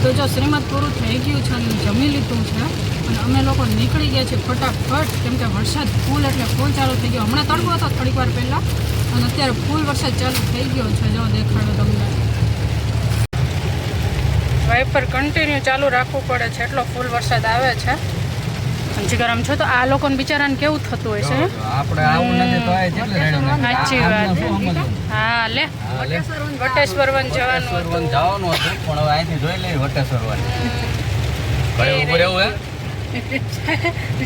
તો જો શ્રીમદ પૂરું થઈ ગયું છે અને જમી લીધું છે અને અમે લોકો નીકળી ગયા છીએ ફટાફટ, કેમ કે વરસાદ ફૂલ એટલે ફૂલ ચાલુ થઈ ગયો. હમણાં તડકો હતો થોડીક વાર પહેલાં અને અત્યારે ફૂલ વરસાદ ચાલુ થઈ ગયો છે. જો દેખાડો તમને, વાઇપર કન્ટિન્યુ ચાલુ રાખવું પડે છે, એટલો ફૂલ વરસાદ આવે છે. જીગર આમ છો તો આ લોકોને બિચારાને કેવું થતું હોય છે. આપણે આવું નથી તો આ જેટલે રેડી સાચી વાત. હા લે વટેશ્વર વન જવાનું હતું પણ હવે અહીંથી જોઈ લઈએ વટેશ્વર વન કઈ ઉપર એવું હે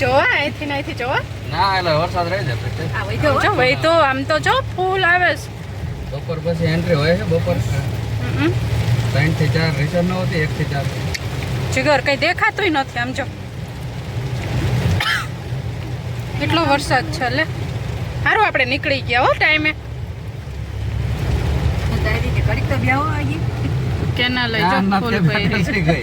જોવા અહીંથી જોવા ના એટલે વરસાદ રહી જતો જો ભાઈ તો આમ તો જો ફૂલ આવે છે. બપોર પછી એન્ટ્રી હોય છે બપોર 3 થી 4 રિસર્વ ન હોતી 1 થી 4 જીગર કઈ દેખાતું નથી આમ જો એટલો વરસાદ છે. લે સારું આપણે નીકળી ગયા હો ટાઈમે. કેના લઈ જો ફૂલ ભરી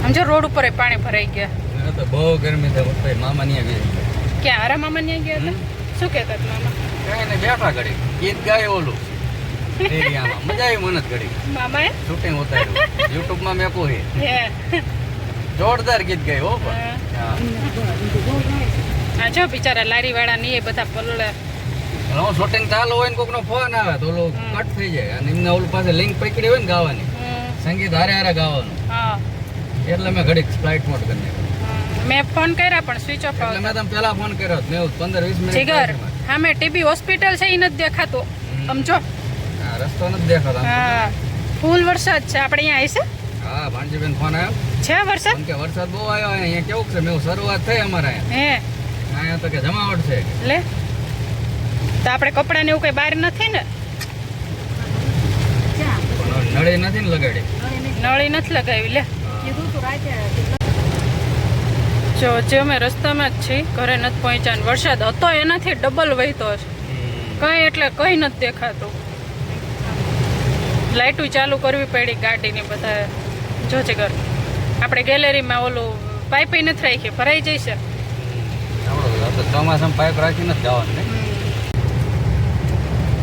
આમ જો રોડ ઉપર પાણી ભરાઈ ગયા. તો બહુ ગરમી છે ભાઈ. મામા ત્યાં ગયા. ક્યાં આરા મામા ત્યાં ગયા હતા? શું કહેતા મામા? કઈ ને બેઠા ઘડી ગીત ગાય ઓલું એરિયામાં મજા આવી મને ઘડી. મામાએ શૂટિંગ ઉતાર્યું યુટ્યુબ માં મેં કોઈ જોરદાર ગીત ગાય હો. હા જો બિચારા લારી વાળા ની એ બધા પલળે. હું શૂટિંગ ચાલુ હોય ને કોઈક નો ફોન આવે તો ઓલું કટ થઈ જાય અને એમને ઓલું પાસે લિંક પકડી હોય ને ગાવાની સંગીત હારે હારે ગાવાનું એટલે મેં ઘડીક ફ્લાઇટ મોડ કરી નાખ્યું. મેં ફોન કર્યા પણ સ્વિચ ઓફ એટલે મેં તમે પેલા ફોન કર્યો મેં 15-20 મિનિટ જીગર હા મેં ટીબી હોસ્પિટલ છે એ નથી દેખાતો સમજો. હા રસ્તો નથી દેખાતો. હા ફૂલ વરસાદ છે આપણે અહીંયા આવી છે. હા ભાણજીબેન ફોન આવ્યો છે વરસાદ કે વરસાદ બહુ આવ્યો અહીંયા કેવું છે મેં શરૂઆત થઈ અમારે અહીંયા તો કે જમાવટ છે લે તો આપણે કપડા ને એવું કઈ બહાર નથી ને નળી નથી ને લગાડી નળી નથી લગાવી લે જો જે અમે રસ્તામાં જ છીએ ઘરે નથી પહોંચ્યા. વરસાદ હતો એનાથી ડબલ વહેતો છે કઈ એટલે કઈ નથી દેખાતું. લાઇટો ચાલુ કરવી પડી ગાડીની બધા જો છે ઘર આપણે ગેલેરીમાં ઓલું પાઇપ નથી રાખી ભરાઈ જશે. ચોમાસામાં પાઇપ રાખીને જ જવાનું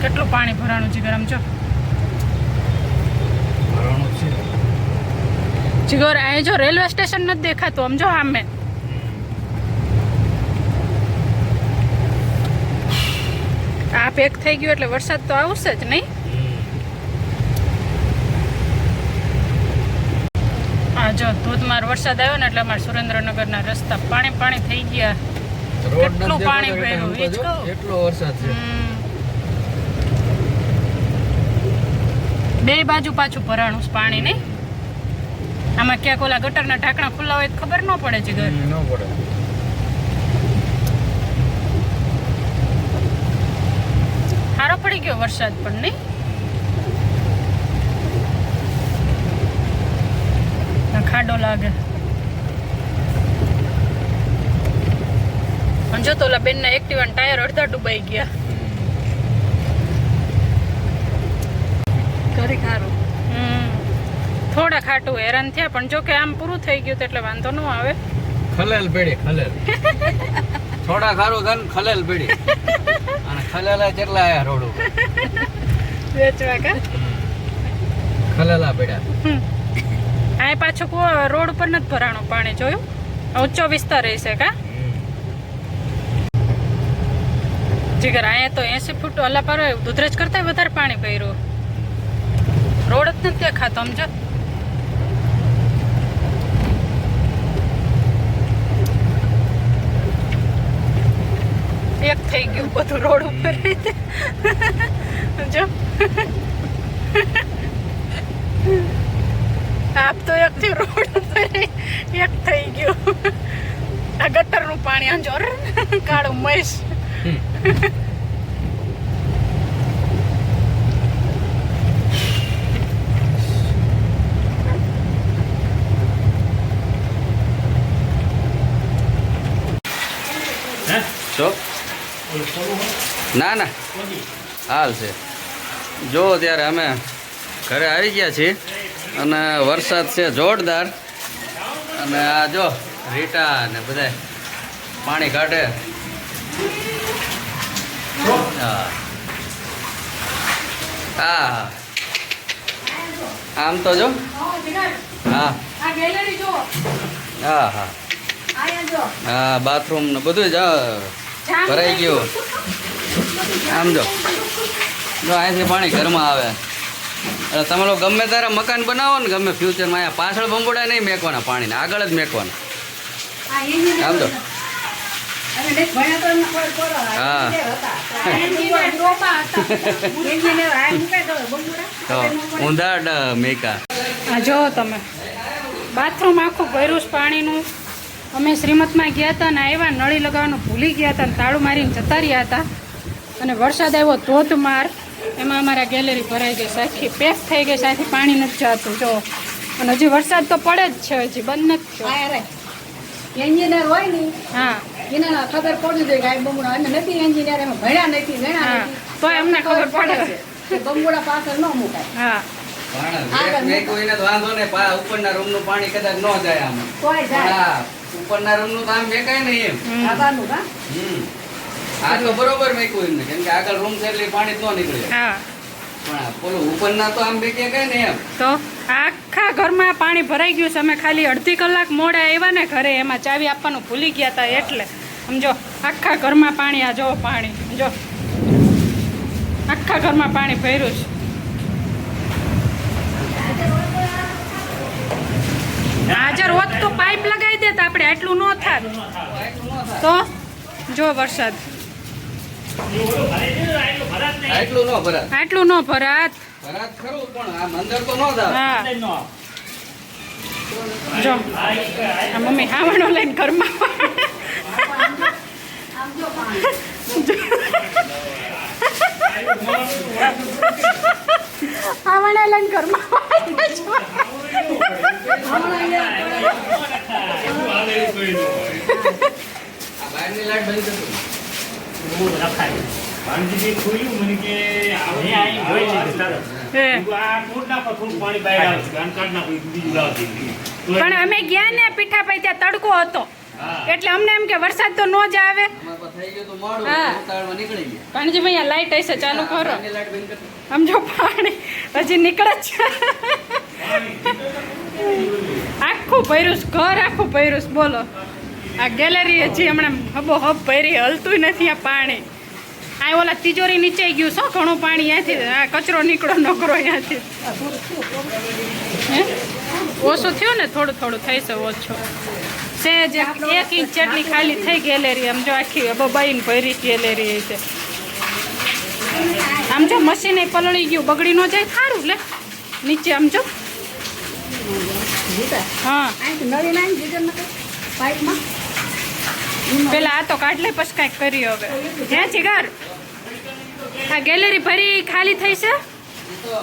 કેટલું પાણી ભરાણું છે ગરમ જો ભરાણું છે જીગર અહીં જો રેલવે સ્ટેશન નથી દેખાતું આમ જો આમે. આ પેક થઈ ગયું એટલે વરસાદ તો આવશે જ નહીં. હા જો ધોધમાર વરસાદ આવ્યો ને એટલે અમારે સુરેન્દ્રનગરના રસ્તા પાણી થઈ ગયા. કેટલું પાણી ભર્યું એટલો વરસાદ છે. બે બાજુ પાછું ભરાણું પાણી નહીં. આમાં ક્યાંક ઓલા ગટરના ઢાંકણા ખુલ્લા હોય ખબર ન પડે છે ઘર ન પડે. સારો પડી ગયો વરસાદ પણ નહીં. ખાડો લાગે જો તો ઓલા બેન ના એક્ટિવા ટાયર અડધા ડૂબાઈ ગયા. થોડા ખાટું હેરાન થયા પણ જો કે આમ પૂરું થઈ ગયું એટલે વાંધો ન આવે. ખલેલ પડી ખલેલ થોડા ખારું ધન ખલેલ પડી અને ખલેલા કેટલા આયા રોડ ઉપર વેચવા કા ખલેલા પડ્યા. આ પાછું રોડ ઉપર નથી ભરાણું પાણી જોયું. ઊંચો વિસ્તાર રહેશે કા જીગર અહીંયા તો 80 ફૂટ ઓલા પર દુધરેજ કરતા વધારે પાણી ભર્યું. રોડ જ નથી દેખાતો સમજો. એક થઈ ગયું બધું રોડ ઉપર જો આપ તો એક થી રોડ ઉપર એક થઈ ગયું. આ ગટરનું પાણી આંજોર કાળું મહેશ ના ના હાલ છે જો ત્યારે અમે ઘરે આવી ગયા છીએ અને વરસાદ છે જોરદાર અને આ જો રીટા ને બધા પાણી કાઢે. હા હા આમ તો જો હા આ ગેલેરી જો હા હા આયા જો હા બાથરૂમ ને બધું જ ભરાઈ ગયું આમ જો અહીંથી પાણી ઘરમાં આવે એટલે તમે લોકો ગમે ત્યારે મકાન બનાવો ને ગમે ફ્યુચરમાં અહીંયા પાછળ બંબોડા નહીં મેકવાના પાણીને આગળ જ મેકવાના આમ તો હા તો ઊંધા મેકા આ જો તમે બાથરૂમ આખું ભર્યું છે પાણીનું. અમે શ્રીમતમાં ગયા હતા ને આવ્યા નળી લગાવવાનું ભૂલી ગયા હતા ને તાળું મારીને જતા રહ્યા હતા અને વરસાદ આવ્યો ધોધમાર. એમાં અમારા ગેલેરી ભરાઈ ગઈ છે, આખી પેક થઈ ગઈ છે, આથી પાણી નથી જતું જો. અને હજી વરસાદ તો પડે જ છે, હજી બંધ નથી થયો. એન્જિનિયર હોય ને હા એને ખબર પડી જાય કે આ બંગુડા અમે નથી એન્જિનિયર એમાં ભણ્યા નથી હા તો એમને ખબર પડે કે બંગુડા પાછળ ન મુકાય. હા મેકવીને તો વાંધો ને ઉપરના રૂમનું પાણી કદાચ ન જાય આમાં કોઈ જાય હા ઉપરના રૂમનું તો આમ મેકાય ને એમ આબાનું કા આ તો બરોબર મેકવું એમને કેમ કે આગળ રૂમ છે એટલે પાણી જ ન નીકળે હા પણ પેલું ઉપરના તો આમ મેકે કઈ ને એમ તો આખા ઘરમાં પાણી ભરાઈ ગયું છે. અમે ખાલી અડધી કલાક મોડા આવ્યા ને ઘરે, એમાં ચાવી આપવાનું ભૂલી ગયા હતા એટલે સમજો આખા ઘરમાં પાણી. આ જો પાણી જો આખા ઘરમાં પાણી ભર્યું છે. હાજર હોત તો પાઇપ લગાવી દેત આપણે, આટલું ન થાત તો. જો વરસાદ આટલું ન ભરાત આટલું ન ભરાત. ભરાત ખરું પણ આમ અંદર તો ન જાય હા જો આ મમ્મી હાવણો લઈને ઘરમાં હાવણા લઈને ઘરમાં આ બહારની લાઈટ બંધ પણ અમે ગયા ને પીઠાભાઈ ત્યાં તડકો હતો એટલે અમને એમ કે વરસાદ તો ન જ આવે. થઈ ગયું તો મોડું હા. ઉતાવળમાં નીકળી ગયા કાનજીભાઈ આ લાઈટ હશે ચાલુ કરો. બહારની લાઈટ બંધ કરતો સમજો પાણી હજી નીકળે જ છે. આખું ભર્યું છે, ઘર આખું ભર્યું છે. બોલો આ ગેલેરી હજી હમણાં હબો હબ ભરી, હલતું નથી આ પાણી. આ ઓલા તિજોરી નીચે ગયું છો ઘણું પાણી અહીંયાથી. આ કચરો નીકળો નકરો અહીંયાથી. હે ઓછું થયું ને, થોડું થોડું થઈ છે ઓછો. સેજ 1 ઇંચ જેટલી ખાલી થઈ ગેલેરી. આમ જો આખી બબાઈને ભરી ગેલેરી છે. આમ જો મશીન પલળી ગયું, બગડી ન જાય સારું લે નીચે. આમ જો હા નળી નાખી દીધો ને પાઇપમાં પેલા આ તો કાઢ લે પછી કાંઈક કરી હવે. હે જીગર આ ગેલેરી ભરી ખાલી થઈ છે. તો આ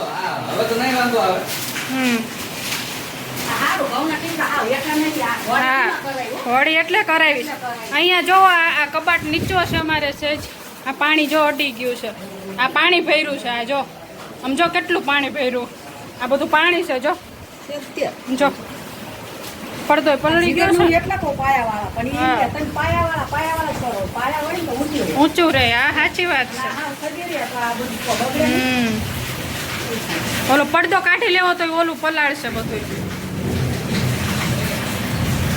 હવે તો નહીં વાંધો આવે સારું ઘઉંના ટીંકા આવ એટલા નથી આ હા હોળી એટલે કરાવી છે. અહીંયા જો આ કબાટ નીચો છે અમારે છે જ. આ પાણી જો અડી ગયું છે. આ પાણી ભર્યું છે. આ જો આમ જો કેટલું પાણી ભર્યું. આ બધું પાણી છે જો. જો પડદો પલળી ગયો છે. એટલા તો પાયાવાળા પણ હા. એ તમે પાયાવાળા કરો પાયા હોય ને તો ઊંચી હોય. ઊંચું રહે. આ સાચી વાત છે. હા સગીરી એટલે આ બધું બગડે નહીં. ઓલો પડદો કાઢી લેવો તો ઓલું પલાળશે બધું.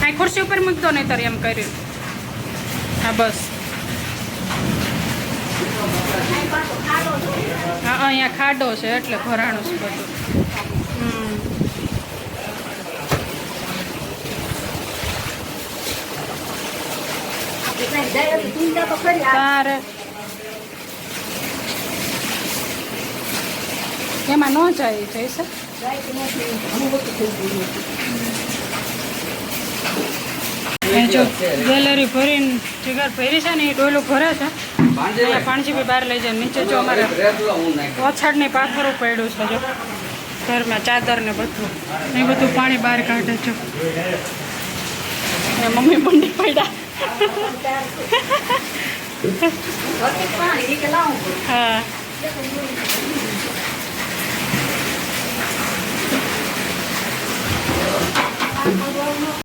આ ખુરશી ઉપર મૂકતો નહીં તારે એમ કર્યું. હા બસ હા અહીંયા ખાડો છે એટલે ભરાણું છે બધું. આપણે કાંઈ જાય એટલે ટીંકા તો ખરી આ તારે એમાં ન જાય જઈશે. જાય કે નથી ઘણું બધું થઈ ગયું એ જો ગેલેરી ભરીને જીગર ભરી છે ને એ ડોલું ભરે છે. અહીંયા પાણજીભાઈ બહાર લઈ જાય. નીચે જો અમારે ઓછાડની પાથરું પડ્યું છે જો ઘરમાં ચાદર ને બધું. એ બધું પાણી બહાર કાઢે છે. એ મમ્મી બંડી પડ્યા. પાણી એ કે લાવું પડે. હા